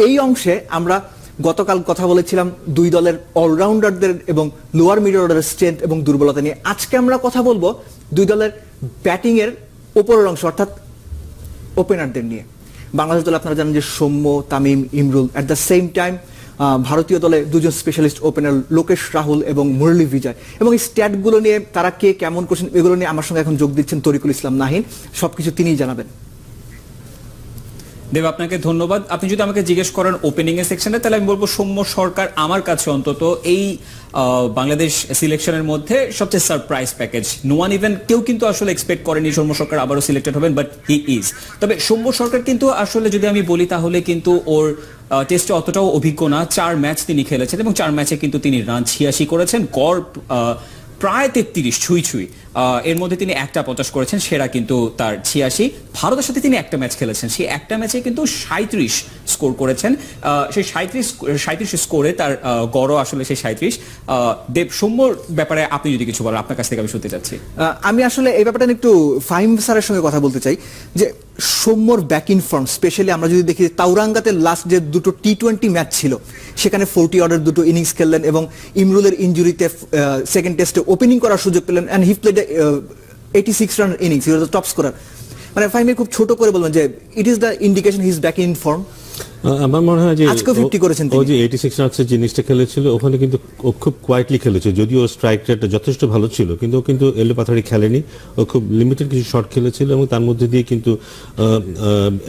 এই অংশে আমরা গতকাল কথা বলেছিলাম দুই দলের অলরাউন্ডারদের এবং লোয়ার মিডল অর্ডারের স্ট্রেংথ এবং দুর্বলতা নিয়ে। আজকে আমরা কথা বলবো দুই দলের ব্যাটিং এর উপরের অংশ অর্থাৎ ওপেনারদের নিয়ে। বাংলাদেশ দলে আপনারা জানেন যে Soumya, Tamim, Imrul, at the same time ভারতীয় দলে দুজন স্পেশালিস্ট ওপেনার লোকেশ রাহুল এবং মুরলী বিজয়, এবং এই স্ট্যাটগুলো নিয়ে তারা কে কেমন করছেন এগুলো নিয়ে আমার সঙ্গে এখন যোগ দিচ্ছেন তরিকুল ইসলাম নাহিন। সবকিছু তিনিই জানাবেন। দেব, আপনাকে ধন্যবাদ। আপনি যদি আমাকে জিজ্ঞেস করেন ওপেনিং এর সেকশনে, তাহলে আমি বলবো সৌম্য সরকার আমার কাছে অন্তত এই বাংলাদেশ সিলেকশনের মধ্যে সবচেয়ে surprise package. No one even কেউ কিন্তু আসলে এক্সপেক্ট করেনি সৌম্য সরকার আবারও সিলেক্টেড হবেন, বাট হি ইজ। তবে সৌম্য সরকার কিন্তু আসলে যদি আমি বলি তাহলে কিন্তু ওর টেস্টে অতটাও অভিজ্ঞ না। 4 ম্যাচ তিনি খেলেছেন এবং 4 ম্যাচে কিন্তু তিনি রান 86 করেছেন, গড় প্রায় 33 ছুঁই। এর মধ্যে তিনি একটা 50 করেছেন, সেরা কিন্তু তার 86। ভারতের সাথে তিনি একটা ম্যাচ খেলেছেন, সেই একটা ম্যাচে কিন্তু 37 স্কোর করেছেন। সেই 37 স্কোরে তার গড়ও আসলে সেই 37। দেব, সৌম্যর ব্যাপারে আপনি যদি কিছু বলেন, আপনার কাছ থেকে আমি শুনতে চাচ্ছি। আমি আসলে এই ব্যাপারটা একটু ফাহিম স্যারের সঙ্গে কথা বলতে চাই যে সৌম্যর ব্যাক ইন ফর্ম, স্পেশালি আমরা যদি দেখি তাওরাঙ্গাতে লাস্ট যে দুটো টি20 ম্যাচ ছিল সেখানে 40 অর্ডার দুটো ইনিংস খেললেন এবং ইমরুলের ইনজুরিতে সেকেন্ড টেস্টে ওপেনিং করার সুযোগ পেলেন, and he played 86 run innings, he was the top scorer. মানে ফাহিমের খুব ছোট করে বলবেন যে it is the indication he is back in form. আমার মনে হয় যে আজকে 50 করেছেন তিনি। ও যে 86 রানের জিনিসটা খেলেছিল ওখানে কিন্তু ও খুব কোয়াইটলি খেলেছে, যদিও স্ট্রাইক রেটটা যথেষ্ট ভালো ছিল, কিন্তু ও কিন্তু এলোপাথারি খেলেনি। ও খুব লিমিটেড কিছু শট খেলেছিল এবং তার মধ্যে দিয়ে কিন্তু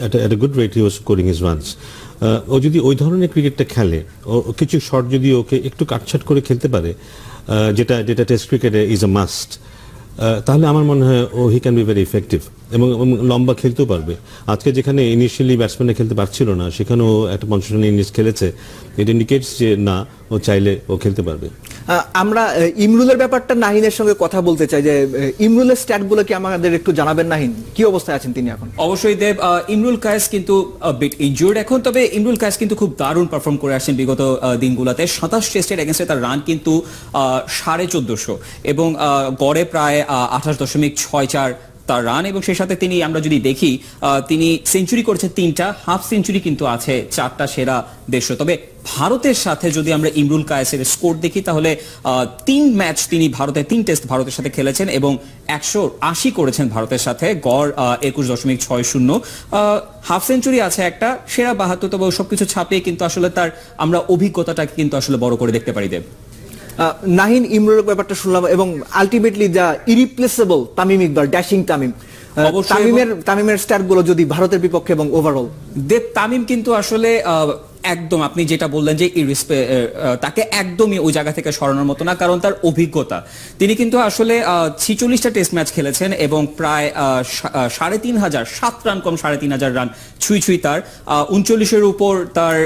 at a good rate he was scoring his runs. ও যদি ওই ধরনের ক্রিকেটটা খেলে, ও কিছু শট যদি ওকে একটু কাটছাট করে খেলতে পারে, যেটা টেস্ট ক্রিকেটে ইজ আ মাস্ট, তাহলে আমার মনে হয় ও he can be very effective এবং লম্বা খেলতেও পারবে। আজকে যেখানে ইনিশিয়ালি ব্যাটসম্যানে খেলতে পারছিল না, সেখানেও একটা 50 রানের ইনিংস খেলেছে, এটা ইন্ডিকেটস যে না, ও চাইলে ও খেলতে পারবে। আমরা ইমরুলের ব্যাপারটা নাহিনের সঙ্গে কথা বলতে চাই যে ইমরুলের স্ট্যাটগুলো কি আমাদের একটু জানাবেন নাহিন, কি অবস্থায় আছেন তিনি এখন? অবশ্যই দেব, ইমরুল কায়েস কিন্তু বিট ইনজুর্ড এখন, তবে ইমরুল কায়েস কিন্তু খুব দারুণ পারফর্ম করে আসছেন বিগত দিনগুলোতে। 27 টেস্টের এগেইনস্টে তার রান কিন্তু 1450 এবং গড়ে প্রায় 28.64 তার রান, এবং সেই সাথে তিনি আমরা যদি দেখি তিনি সেঞ্চুরি করেছে 3টা, হাফ সেঞ্চুরি কিন্তু আছে 4টা, সেরা 150। তবে ভারতের সাথে যদি আমরা ইমরুল কায়েসের স্কোর দেখি তাহলে 3 ম্যাচ তিনি 3 টেস্ট ভারতের সাথে খেলেছেন এবং 180 করেছেন ভারতের সাথে, গড় 21.60। হাফ সেঞ্চুরি আছে একটা, সেরা 72। তবে সবকিছু ছাপিয়ে কিন্তু আসলে তার আমরা অভিজ্ঞতাটাকে কিন্তু আসলে বড় করে দেখতে পারি। দেব, নাহিন ইমরুলের ব্যাপারটা শুনলাম এবং ultimately the irreplaceable Tamim Iqbal, dashing Tamim, তামিমের স্ট্যাটগুলো যদি ভারতের বিপক্ষে এবং ওভারঅল দেব, তামিম কিন্তু আসলে একদম আপনি যেটা বললেন যে তাকে একদমই ওই জায়গা থেকে সরানোর মতো না, কারণ তার অভিজ্ঞতা। তিনি কিন্তু আসলে 46টা টেস্ট ম্যাচ খেলেছেন এবং প্রায় 3500 7 রান কম 3500 রান ছুঁই তার, 39-এর উপর তার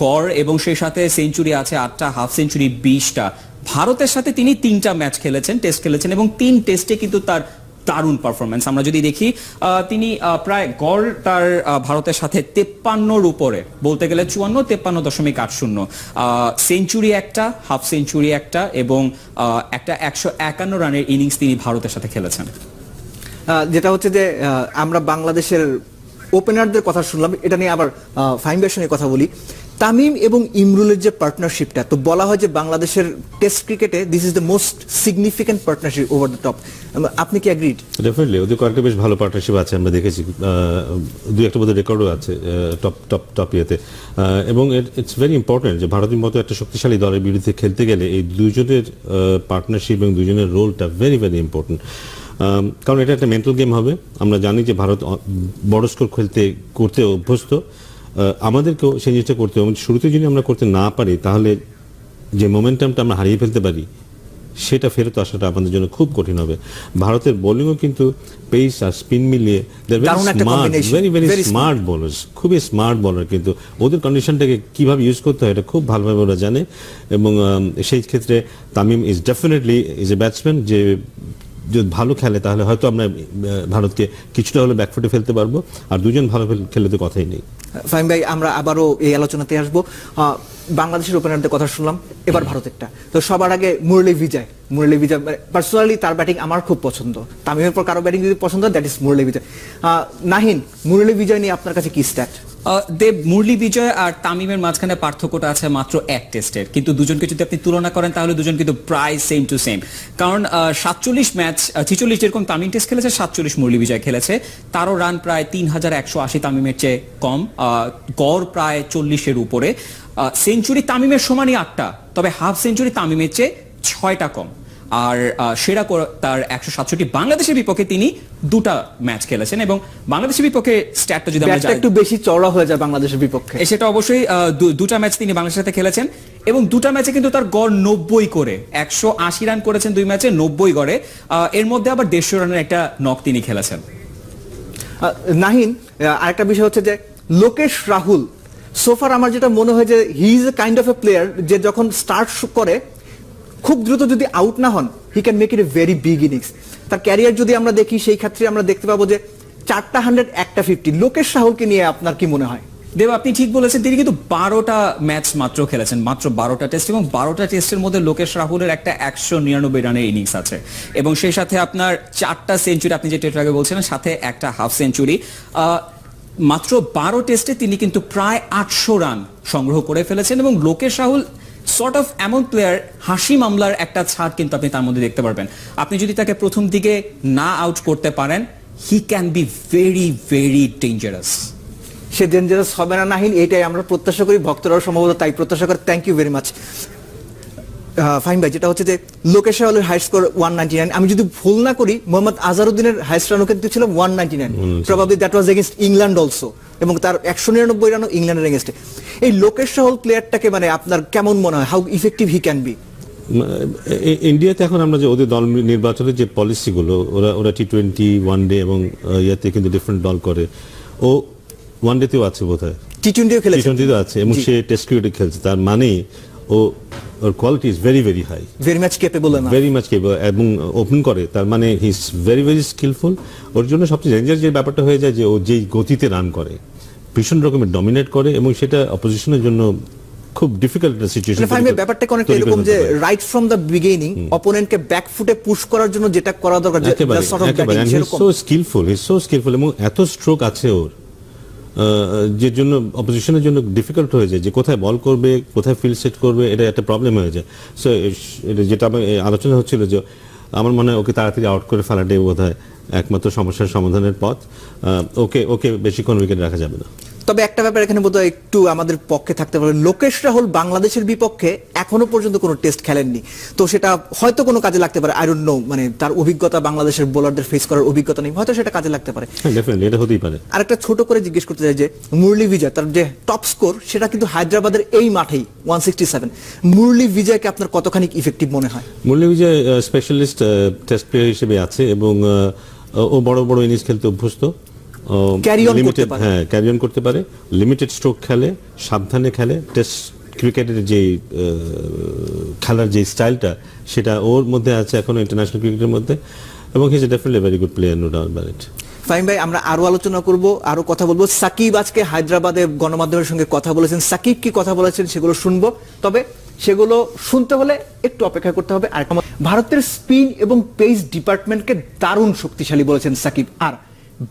গড়, এবং সেই সাথে সেঞ্চুরি আছে 8টা, হাফ সেঞ্চুরি 20টা। ভারতের সাথে তিনি 3টা ম্যাচ খেলেছেন, টেস্ট খেলেছেন, এবং 3 টেস্টে কিন্তু তার দারুণ পারফরমেন্স। আমরা যদি দেখি তিনি প্রায় গড় তার ভারতের সাথে 53-র উপরে, বলতে গেলে 53.80, সেঞ্চুরি একটা, হাফ সেঞ্চুরি একটা, এবং একটা 151 রানের ইনিংস তিনি ভারতের সাথে খেলেছেন। যেটা হচ্ছে যে আমরা বাংলাদেশের ওপেনারদের কথা শুনলাম, এটা নিয়ে আবার ফাহিম ভাইয়ের সঙ্গে কথা বলি। তামিম এবং ইমরুলের যে পার্টনারশিপটা, তো বলা হয় যে বাংলাদেশের টেস্ট ক্রিকেটে this is the most significant partnership over the top. আপনি কি অ্যাগ্রিড? ডেফিনেটলি ওদের কয়েকটা বেশ ভালো পার্টনারশিপ আছে, আমরা দেখেছি 2-1টা বোধহয় রেকর্ডও আছে টপ ইয়েতে। এবং ইটস ভেরি ইম্পর্টেন্ট যে ভারতের মতো একটা শক্তিশালী দলের বিরুদ্ধে খেলতে গেলে এই দুজনের পার্টনারশিপ এবং দুজনের রোলটা ভেরি ভেরি ইম্পর্টেন্ট, কারণ এটা একটা মেন্টাল গেম হবে। আমরা জানি যে ভারত বড় স্কোর করতে অভ্যস্ত, আমাদেরকেও সেই জিনিসটা করতে হবে। শুরুতে যদি আমরা করতে না পারি তাহলে যে মোমেন্টামটা আমরা হারিয়ে ফেলতে পারি সেটা ফেরত আসাটা আমাদের জন্য খুব কঠিন হবে। ভারতের বোলিংও কিন্তু পেস আর স্পিন মিলিয়ে ভেরি ভেরি স্মার্ট বোলার্স, খুবই স্মার্ট বোলার, কিন্তু ওদের কন্ডিশনটাকে কিভাবে ইউজ করতে হয় এটা খুব ভালোভাবে ওরা জানে। এবং সেই ক্ষেত্রে Tamim is definitely is a batsman যে যদি ভালো খেলে তাহলে হয়তো আমরা ভারতকে কিছুটা হলে ব্যাকফুটে ফেলতে পারবো, আর দুজন ভালো খেলে তো কথাই নেই। ফাহিম ভাই, আমরা আবারও এই আলোচনাতে আসবো। বাংলাদেশের ওপেনারদের কথা শুনলাম, এবার ভারতেরটা। তো সবার আগে মুরলী বিজয় পার্সোনালি তার ব্যাটিং আমার খুব পছন্দ। তামিমের পর কারো ব্যাটিং যদি পছন্দ, দ্যাট ইজ মুরলী বিজয়। নাহিন, মুরলী বিজয় নিয়ে আপনার কাছে কি স্ট্যাট? দেব, মুরলী বিজয় আর তামিমের মাঝখানে পার্থক্যটা আছে মাত্র এক টেস্টের, কিন্তু দুজনকে যদি আপনি তুলনা করেন তাহলে দুজন কিন্তু প্রায় সেম টু সেম। কারণ 47 ম্যাচ 46 যেরকম তামিম টেস্ট খেলেছে, 47 মুরলী বিজয় খেলেছে। তারও রান প্রায় 3180 তামিমের চেয়ে কম, গড় প্রায় 40-এর উপরে। সেঞ্চুরি তামিমের সমানই 8টা, তবে হাফ সেঞ্চুরি তামিমের চেয়ে 6টা কম। আর সেরা তার 167। বাংলাদেশের বিপক্ষে তিনি 2টা ম্যাচ খেলেছেন, এবং বাংলাদেশের বিপক্ষে স্ট্যাটটা যদি আমরা ব্যাটটা একটু বেশি চওড়া হয়ে যায় বাংলাদেশের বিপক্ষে। সেটা অবশ্যই 2টা ম্যাচ তিনি বাংলাদেশের সাথে খেলেছেন, এবং 2টা ম্যাচে কিন্তু তার গড় 90 করে, 180 রান করেছেন 2 ম্যাচে, 90 গড়ে। এর মধ্যে আবার 150 রানের একটা নক তিনি খেলেছেন। নাহিন, আরেকটা বিষয় হচ্ছে যে লোকেশ রাহুল সোফার আমার যেটা মনে হয় যে he is a kind of a player যে যখন স্টার্ট করে খুব দ্রুত যদি আউট না হন, he can make it a very big innings. তার ক্যারিয়ার যদি আমরা দেখি, সেই ক্ষেত্রে আমরা দেখতে পাবো যে 4টা 100, 1টা 50। লোকেশ রাহুলকে নিয়ে আপনার কি মনে হয়? দেব, আপনি ঠিক বলেছেন, তিনি কিন্তু 12টা ম্যাচ মাত্র খেলেছেন, মাত্র 12টা টেস্ট, এবং 12টা টেস্টের মধ্যে লোকেশ রাহুলের একটা 199 রানের ইনিংস আছে, এবং সেই সাথে আপনার 4টা সেঞ্চুরি, আপনি যেটা একটু আগে বলছিলেন, সাথে একটা হাফ সেঞ্চুরি। মাত্র 12 টেস্টে তিনি কিন্তু প্রায় 800 রান সংগ্রহ করে ফেলেছেন, এবং লোকেশ রাহুল সর্ট অফ এমন প্লেয়ার, হাসি মামলার একটা ছাড় কিন্তু আপনি তার মধ্যে দেখতে পারবেন। আপনি যদি তাকে প্রথম দিকে না আউট করতে পারেন, হি can be very very dangerous. Say dangerous হবে না নাহিন, এটাই আমরা প্রত্যাশা করি, ভক্তরাও সম্ভবত তাই প্রত্যাশা করে। Thank you very much Fahim ভাই। যেটা হচ্ছে যে লোকেশ রাহুলের হাই স্কোর 199, আমি যদি ভুল না করি মোহাম্মদ আজহারউদ্দিনের হাইস্ট রানও কিন্তু ছিল 199, probably that was against England also, এবং তার 199 রানও ইংল্যান্ডের এগেইনস্টে। এই লোকেশ রাহুল প্লেয়ারটাকে মানে আপনার কেমন মনে হয়, how effective he can B? ইন্ডিয়াতে এখন আমরা যে ওদের দল নির্বাচনের যে পলিসিগুলো, ওরা T20, ওয়ানডে এবং ইয়াতে কিন্তু ডিফারেন্ট দল করে। ও ওয়ানডেতেও আছে বোধহয়, টি-20ও খেলেছে, টি20তেও আছে, এবং সে টেস্ট ক্রিকেটে খেলছে। তার মানে ওর quality is very very high, very much capable, very much capable, এবং ওপেন করে। তার মানে he is very very skillful. ওর জন্য সবচেয়ে ডেঞ্জার যে ব্যাপারটা হয়ে যায় যে ও যেই গতিতে রান করে, ভীষণ রকমের ডমিনেট করে, এবং সেটা অপোজিশনের জন্য খুব ডিফিকাল্ট একটা সিচুয়েশন। ফাহিমের ব্যাপারটা অনেকটা এরকম যে রাইট ফ্রম দ্য বিগিনিং অপোনেন্টকে ব্যাক ফুটে পুশ করার জন্য যেটা করা দরকার, so skillful, he is so skillful, এবং এত স্ট্রোক আছে ওর, যে জন্য অপোজিশনের জন্য ডিফিকাল্ট হয়ে যায় যে কোথায় বল করবে, কোথায় ফিল্ড সেট করবে, এটা একটা প্রবলেম হয়ে যায়। সো যেটা আমার আলোচনা হচ্ছিল যে আমার মনে হয় ওকে তাড়াতাড়ি আউট করে ফেলাটাই বোধহয় একমাত্র সমস্যার সমাধানের পথ। ওকে বেশিক্ষণ উইকেট রাখা যাবে না। তবে একটা ব্যাপার এখানে বোধহয় একটু আমাদের পক্ষে থাকতে পারে, লোকেশ রাহুল বাংলাদেশের বিপক্ষে এখনো পর্যন্ত কোনো টেস্ট খেলেননি, তো সেটা হয়তো কোনো কাজে লাগতে পারে। আই ডোন্ট নো, মানে তার অভিজ্ঞতা, বাংলাদেশের বোলারদের ফেস করার অভিজ্ঞতা নেই, হয়তো সেটা কাজে লাগতে পারে। হ্যাঁ, ডেফিনেটলি এটা হতেই পারে। আরেকটা ছোট করে জিজ্ঞেস করতে চাই যে মুরলী বিজয়, তার যে টপ স্কোর সেটা কিন্তু হায়দ্রাবাদের এই মাঠেই 167। মুরলী বিজয়কে আপনার কতখানি ইফেক্টিভ মনে হয়? মুরলী বিজয় স্পেশালিস্ট টেস্ট প্লেয়ার হিসেবে আছে, এবং ও বড় বড় ইনিংস খেলতে অভ্যস্ত, ক্যারি অন করতে পারে। হ্যাঁ, ক্যারি অন করতে পারে, লিমিটেড স্ট্রোক খেলে, সাবধানে খেলে। টেস্ট ক্রিকেটের যে খেলার যে স্টাইলটা, সেটা ওর মধ্যে আছে এখনো ইন্টারন্যাশনাল ক্রিকেটের মধ্যে, এবং he is definitely very good player, no doubt about it. Fahim ভাই, আমরা আরো আলোচনা করব, আরো কথা বলবো। সাকিব আজকে হায়দ্রাবাদে গণমাধ্যমের সঙ্গে কথা বলেছেন, সাকিব কি কথা বলেছেন সেগুলো শুনবো, তবে সেগুলো শুনতে হলে একটু অপেক্ষা করতে হবে। আর ভারতের স্পিন এবং পেস ডিপার্টমেন্টকে দারুণ শক্তিশালী বলেছেন সাকিব, আর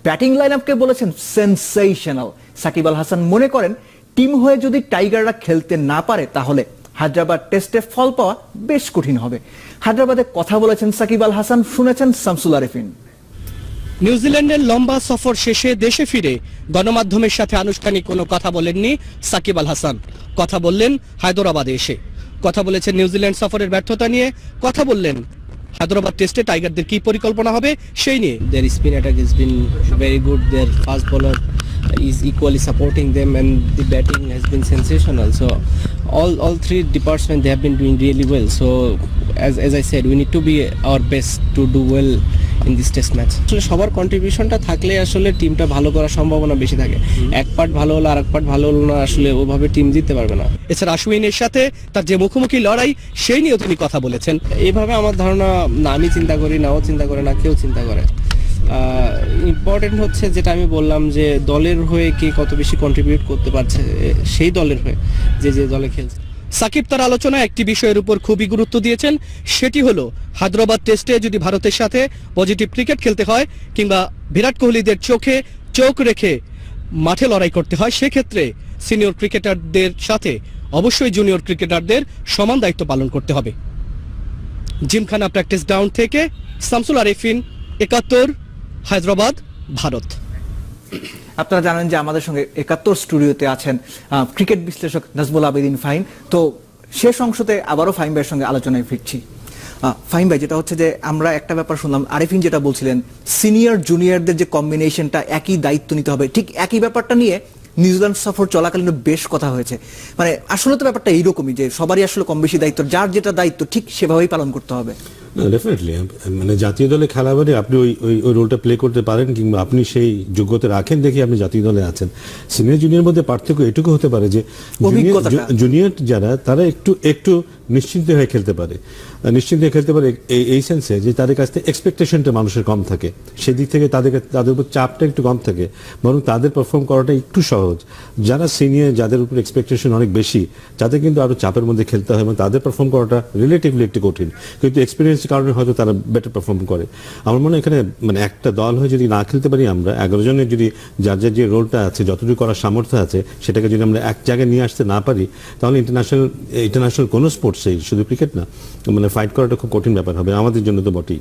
ব্যাটিং লাইনআপকে বলেছেন সেনসেশনাল। সাকিব আল হাসান মনে করেন টিম হয়ে যদি টাইগাররা খেলতে না পারে তাহলে হায়দ্রাবাদ টেস্টে ফল পাওয়া বেশ কঠিন হবে। হায়দ্রাবাদে কথা বলেছেন সাকিব আল হাসান, শুনেছেন শামসুল আরেফিন। নিউজিল্যান্ডের লম্বা সফর শেষে দেশে ফিরে গণমাধ্যমের সাথে আনুষ্ঠানিক কোনো কথা বলেননি সাকিব আল হাসান। কথা বললেন হায়দ্রাবাদে এসে, কথা বলেছেন নিউজিল্যান্ড সফরের ব্যর্থতা নিয়ে, কথা বললেন হায়দ্রাবাদ টেস্টে টাইগারদের কি পরিকল্পনা হবে সেই নিয়ে। Their spin attack has been very good. Their fast bowler is equally supporting them, and the batting has been sensational. So all three departments, they have been doing really well. So as I said, we need to be our best to do well in this test match. আসলে সবার কন্ট্রিবিউশনটা থাকলে আসলে টিমটা ভালো করার সম্ভাবনা বেশি থাকে। এক পার্ট ভালো হলো আর এক পার্ট ভালো হলো না, আসলে ওভাবে টিম জিততে পারবে না। এছাড়া আশ্বিনের সাথে তার যে মুখোমুখি লড়াই সেই নিয়েও তিনি কথা বলেছেন। এইভাবে আমার ধারণা, না আমি চিন্তা করি, নাও চিন্তা করে, না কেউ চিন্তা করে। ইম্পর্টেন্ট হচ্ছে যেটা আমি বললাম যে দলের হয়ে কে কত বেশি কন্ট্রিবিউট করতে পারছে সেই দলের হয়ে, যে দলে খেলছে। সাকিব তার আলোচনায় একটি বিষয়ের উপর খুবই গুরুত্ব দিয়েছেন, সেটি হলো হায়দ্রাবাদ টেস্টে যদি ভারতের সাথে পজিটিভ ক্রিকেট খেলতে হয় কিংবা বিরাট কোহলিদের চোখে চোখ রেখে মাঠে লড়াই করতে হয়, সেক্ষেত্রে সিনিয়র ক্রিকেটারদের সাথে অবশ্যই জুনিয়র ক্রিকেটারদের সমান দায়িত্ব পালন করতে হবে। জিমখানা প্র্যাকটিস গ্রাউন্ড থেকে শামসুল আরেফিন, 71, হায়দ্রাবাদ, ভারত। আপনারা জানেন যে আমাদের সঙ্গে 71 স্টুডিওতে আছেন ক্রিকেট বিশ্লেষক নাজমুল আবেদিন ফাহিম। তো শেষ অংশতে আবারও ফাহিম ভাইয়ের সঙ্গে আলোচনায় ফিরছি। ফাহিম ভাই, যেটা হচ্ছে যে আমরা একটা ব্যাপার শুনলাম, আরেফিন যেটা বলছিলেন সিনিয়র জুনিয়রদের যে কম্বিনেশনটা, একই দায়িত্ব নিতে হবে, ঠিক একই ব্যাপারটা নিয়ে নিউজিল্যান্ড সফর চলাকালীন বেশ কথা হয়েছে। মানে আসলে তো ব্যাপারটা এইরকমই যে সবারই আসলে কম বেশি দায়িত্ব, যার যেটা দায়িত্ব ঠিক সেভাবেই পালন করতে হবে। ডেফিনেটলি, মানে জাতীয় দলে খেলা মানে আপনি ওই রোলটা প্লে করতে পারেন, কিংবা আপনি সেই যোগ্যতা রাখেন দেখে আপনি জাতীয় দলে আছেন। সিনিয়র জুনিয়র মধ্যে পার্থক্য এটুকু হতে পারে যে জুনিয়র যারা তারা একটু নিশ্চিন্ত হয়ে খেলতে পারে, এই সেন্সে যে তাদের কাছ থেকে এক্সপেকটেশনটা মানুষের কম থাকে, সেদিক থেকে তাদের উপর চাপটা একটু কম থাকে, বরং তাদের পারফর্ম করাটা একটু সহজ। যারা সিনিয়র, যাদের উপর এক্সপেকটেশন অনেক বেশি, তাদের কিন্তু আরো চাপের মধ্যে খেলতে হয় এবং তাদের পারফর্ম করাটা রিলেটিভলি একটু কঠিন, কিন্তু এক্সপিরিয়েন্স কারণে হয়তো তারা বেটার পারফর্ম করে। আমার মনে হয় এখানে মানে একটা দল হয়ে যদি না খেলতে পারি আমরা, 11 জনের যদি যার যে রোলটা আছে, যতটুকু করার সামর্থ্য আছে, সেটাকে যদি আমরা এক জায়গায় নিয়ে আসতে না পারি, তাহলে ইন্টারন্যাশনাল কোনো স্পোর্টসেই, শুধু ক্রিকেট না, মানে ফাইট করাটা খুব কঠিন ব্যাপার হবে, আমাদের জন্য তো বটেই।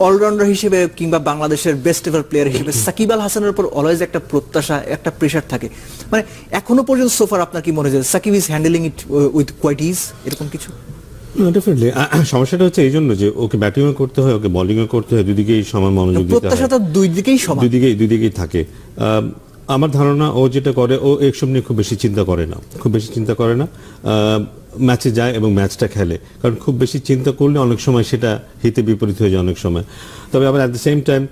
অলরাউন্ডার হিসেবে কিংবা বাংলাদেশের বেস্ট এভার প্লেয়ার হিসেবে সাকিব আল হাসানের উপর অলওয়েজ একটা প্রত্যাশা, একটা প্রেশার থাকে। মানে এখনো পর্যন্ত সোফার আপনার কি মনে হচ্ছে Shakib is handling it with quite ease, এরকম কিছু? ডেফিনেটলি সমস্যাটা হচ্ছে এই জন্য যে ওকে ব্যাটিংও করতে হয়, ওকে বোলিংও করতে হয়, দুদিকেই সমান মনোযোগ দিতে হয়। প্রত্যাশা তো দুই দিকেই সমান, দুই দিকেই থাকে। আমার ধারণা ও যেটা করে, ও এইসব নিয়ে খুব বেশি চিন্তা করে না, ম্যাচে যায় এবং ম্যাচটা খেলে। কারণ খুব বেশি চিন্তা করলে অনেক সময় সেটা হিতে বিপরীত হয়ে যায় অনেক সময়। তবে আবার অ্যাট দ্য সেম টাইম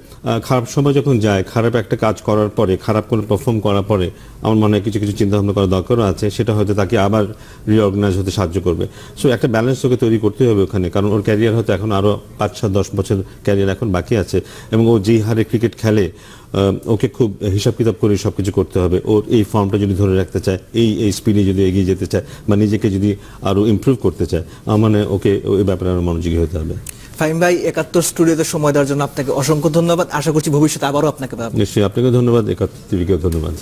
খারাপ সময় যখন যায়, খারাপ একটা কাজ করার পরে, খারাপ কোনো পারফর্ম করার পরে, আমার মনে হয় কিছু চিন্তা ভাবনা করার দরকারও আছে, সেটা হয়তো তাকে আবার রিঅর্গানাইজ হতে সাহায্য করবে। সো একটা ব্যালেন্স ওকে তৈরি করতে হবে ওখানে, কারণ ওর ক্যারিয়ার হয়তো এখন আরো 5-7-10 বছর ক্যারিয়ার এখন বাকি আছে, এবং ও যেই হারে ক্রিকেট খেলে, ওকে খুব হিসাব কিতাব করে সবকিছু করতে হবে। ওর এই ফর্মটা যদি ধরে রাখতে চায়, এই স্পিডে যদি এগিয়ে যেতে চায়, বা নিজেকে যদি আরো ইমপ্রুভ করতে চায়, মানে ওকে ওই ব্যাপারে আরো মনোযোগী হতে হবে। ফাহিম ভাই, 71 স্টুডিওতে সময় দেওয়ার জন্য আপনাকে অসংখ্য ধন্যবাদ। আশা করছি ভবিষ্যতে আবারও আপনাকে পাবো। নিশ্চয়ই, আপনাকে ধন্যবাদ, 71 টিভিকেও ধন্যবাদ।